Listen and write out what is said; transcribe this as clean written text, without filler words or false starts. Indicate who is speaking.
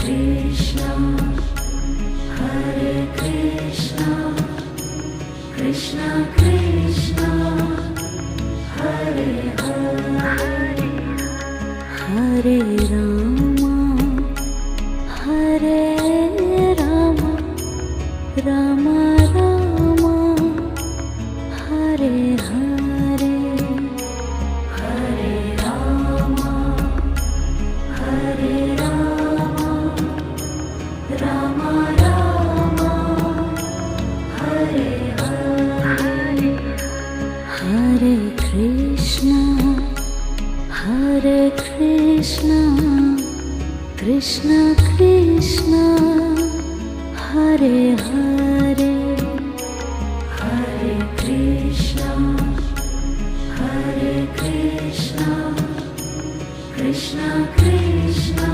Speaker 1: Krishna, Hare Krishna, Krishna Krishna, Hare Hare, Hare Rama, Hare Rama, Rama Rama, Hare Hare, Hare Rama, Hare Rama, Rama Rama, Hare Hare, Hare Krishna, Hare Krishna, Krishna Krishna, Hare Hare, Hare Krishna, Hare Krishna, Krishna Krishna,